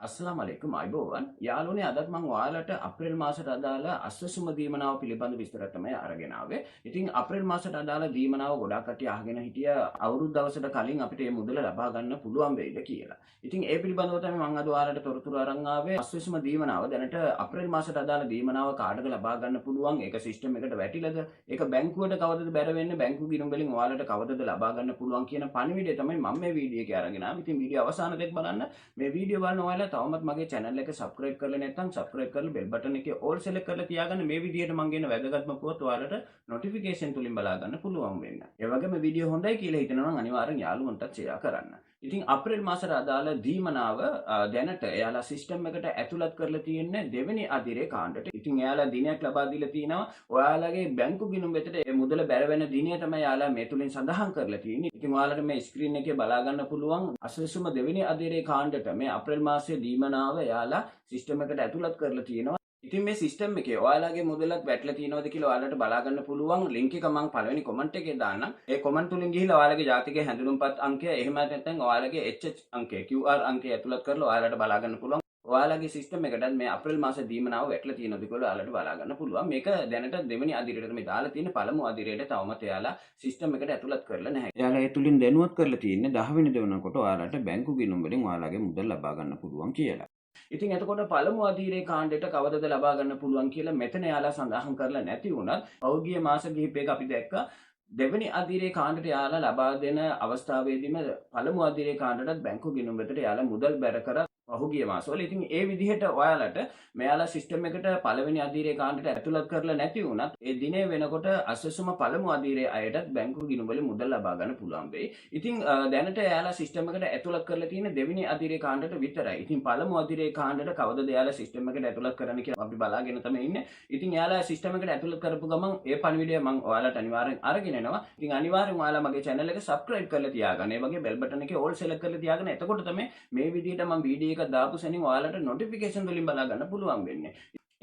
අස්ලාමලයිකුම් අයිබෝවන් යාළුවනේ අදත් මම ඔයාලට අප්‍රේල් මාසයට අදාළ අස්වැසුම දීමනාව පිළිබඳ විස්තර තමයි අරගෙන ආවේ. ඉතින් අප්‍රේල් මාසයට අදාළ දීමනාව ගොඩක් කට්ටිය අහගෙන හිටිය අවුරුදු දවසකට කලින් අපිට මේ මුදල ලබා ගන්න පුළුවන් වෙයිද කියලා. ඉතින් ඒ පිළිබඳව තමයි මම අද ඔයාලට තොරතුරු අරන් ආවේ. අස්වැසුම දීමනාව දැනට අප්‍රේල් මාසයට අදාළ දීමනාව කාටද ලබා ගන්න පුළුවන්? ඒක සිස්ටම් එකට වැටිලාද? ඒක බැංකුවට කවදද බැර වෙන්නේ? බැංකු ගිණුම් වලින් ඔයාලට කවදද ලබා ගන්න පුළුවන් කියන පණිවිඩය තමයි මම මේ වීඩියෝ එකේ අරගෙන ආවේ. ඉතින් වීඩියෝ අවසාන දෙක බලන්න. මේ වීඩියෝ බලන ඔයාලා තවමත් මගේ channel එක subscribe කරලා නැත්නම් subscribe කරලා bell button එකේ all select කරලා තියාගන්න. මේ විදිහට මම ගෙන වැදගත්ම පුවත් ඔයාලට notification තුලින් බලා ගන්න පුළුවන් වෙන්න. ඒ වගේම වීඩියෝ හොඳයි කියලා හිතනවා නම් අනිවාර්යෙන් යාළුවන්ටත් share කරන්න. ඉතින් අප්‍රේල් මාසයට අදාළ දීමනාව දැනට එයාලා සිස්ටම් එකට ඇතුළත් කරලා තියෙන්නේ දෙවෙනි අදිරේ කාණ්ඩට. ඉතින් එයාලා දිනයක් ලබා දීලා තිනවා. ඔයාලගේ බැංකු ගිණුම් වෙතට මේ මුදල බැර වෙන දිනය තමයි එයාලා මේ තුලින් සඳහන් කරලා තියෙන්නේ. ඉතින් ඔයාලට මේ ස්ක්‍රීන් එකේ බලා ගන්න පුළුවන් අසවැසුම දෙවෙනි අදිරේ කාණ්ඩට මේ අප්‍රේල් මාසයේ දීමනාව එයාලා සිස්ටම් එකට ඇතුළත් කරලා තියෙනවා. ඉතින් මේ සිස්ටම් එකේ ඔයාලගේ මුදලක් වැටලා තියෙනවද කියලා ඔයාලට බලා ගන්න පුළුවන් ලින්ක් එක මම පළවෙනි කමෙන්ට් එකේ දාන්නම්. ඒ කමෙන්ට් තුලින් ගිහිල්ලා ඔයාලගේ ජාතිකයේ හැඳුනුම්පත් අංකය එහෙම නැත්නම් ඔයාලගේ HH අංකය QR අංකය ඇතුළත් කරලා ඔයාලට බලා ගන්න පුළුවන්. ඔයාලගේ සිස්ටම් එකටත් මේ අප්‍රේල් මාස දීමනාව වැටලා තියෙනවද කියලා ඔයාලට බලා ගන්න පුළුවන්. මේක දැනට දෙවෙනි අදිරේට තමයි දාලා තියෙන්නේ. පළමු අදිරේට තවමත් එයාලා සිස්ටම් එකට ඇතුළත් කරලා නැහැ. එයාලා ඒ තුලින් දැනුවත් කරලා තියෙන්නේ 10 වෙනි දවනකොට ඔයාලට බැංකු ගිණුම් වලින් ඔයාලගේ මුදල් ලබා ගන්න පුළුවන් කියලා. ඉතින් එතකොට පළමු අදිරේ කාණ්ඩයට කවදද ලබා ගන්න පුළුවන් කියලා මෙතන යාලා සඳහන් කරලා නැති වුණත් පෞද්ගලික මාස කිහිපයක අපි දැක්කා දෙවෙනි අදිරේ කාණ්ඩයට යාලා ලබා දෙන අවස්ථාවේදීම පළමු අදිරේ කාණ්ඩටත් බැංකු ගිණුම් වෙතට යාලා මුදල් බැර කර පහුගිය මාසවල. ඉතින් ඒ විදිහට ඔයාලට මෙයාලා සිස්ටම් එකට පළවෙනි අදිරේ කාණ්ඩයට ඇතුළත් කරලා නැති වුණත් ඒ දිනේ වෙනකොට අසසුම පළමු අදිරේ අයටත් බැංකු ගිණුම් වලින් මුදල් ලබා ගන්න පුළුවන් වෙයි. ඉතින් දැනට එයාලා සිස්ටම් එකට ඇතුළත් කරලා තියෙන දෙවෙනි අදිරේ කාණ්ඩයට විතරයි. ඉතින් පළමු අදිරේ කාණ්ඩයට කවදද එයාලා සිස්ටම් එකට ඇතුළත් කරන්න කියලා අපි බලාගෙන තමයි ඉන්නේ. ඉතින් එයාලා සිස්ටම් එකට ඇතුළත් කරපු ගමන් ඒ පණිවිඩය මම ඔයාලට අනිවාර්යෙන් අරගෙන එනවා. ඉතින් අනිවාර්යෙන් ඔයාලා මගේ channel එක subscribe කරලා තියාගන්න. ඒ වගේ bell button එකේ all select කරලා තියාගන්න. එතකොට තමයි මේ විදිහට මම වීඩියෝ එක දාපු සෙනින් ඔයාලට notification වලින් බලා ගන්න පුළුවන් වෙන්නේ.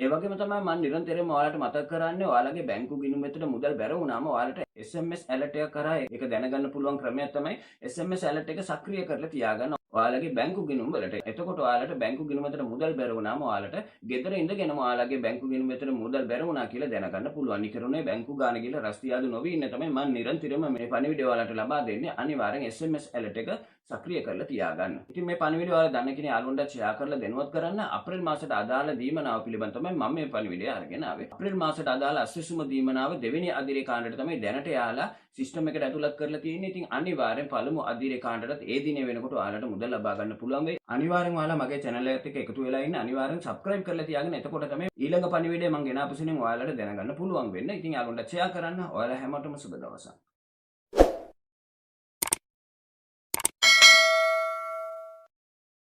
ඒ වගේම තමයි මම නිරන්තරයෙන්ම ඔයාලට මතක් කරන්නේ ඔයාලගේ බැංකු ගිණුම් වෙතට මුදල් බැර වුණාම ඔයාලට SMS alert එකක් කරා ඒක දැනගන්න පුළුවන් ක්‍රමයක් තමයි SMS alert එක සක්‍රිය කරලා තියාගන්න ඔයාලගේ බැංකු ගිණුම් වලට. එතකොට ඔයාලට බැංකු ගිණුම් වෙතට මුදල් බැර වුණාම ඔයාලට ගෙදර ඉඳගෙනම ඔයාලගේ බැංකු ගිණුම් වෙතට මුදල් බැර වුණා කියලා දැනගන්න පුළුවන්. නිකරුණේ බැංකු ගාන ගිහලා රස්තියාදු නොවී ඉන්න තමයි මම නිරන්තරයෙන්ම මේ පණිවිඩය ඔයාලට ලබා දෙන්නේ. අනිවාර්යෙන් SMS alert එක සක්‍රිය කරලා තියාගන්න. ඉතින් මේ පණිවිඩය ඔයාලා දන්න කෙනෙක් යාළුවන්ට ෂෙයා කරලා දැනුවත් කරන්න. අප්‍රේල් මාසයට අදාළ දීමනාව පිළිබඳ තමයි මම මේ පණිවිඩය අරගෙන ආවේ. අප්‍රේල් මාසයට අදාළ අස්වැසුම දීමනාව දෙවෙනි අදිරේ කාණ්ඩයට තමයි දැනට යාලා සිස්ටම් එකට ඇතුළත් කරලා තියෙන්නේ. ඉතින් අනිවාර්යෙන් පළමු අදිරේ කාණ්ඩයටත් ඒ දිනේ වෙනකොට ඔයාලට මුදල් ලබා ගන්න පුළුවන් වෙයි. අනිවාර්යෙන් ඔයාලා මගේ channel එකට එකතු වෙලා ඉන්න. අනිවාර්යෙන් subscribe කරලා තියාගන්න. එතකොට තමයි ඊළඟ පණිවිඩය මම ගෙනාපු සෙනින් ඔයාලට දැනගන්න පුළුවන් වෙන්නේ. ඉතින් යාළුවන්ට ෂෙයා කරන්න. ඔයාලා හැමෝටම සුබ දවසක්.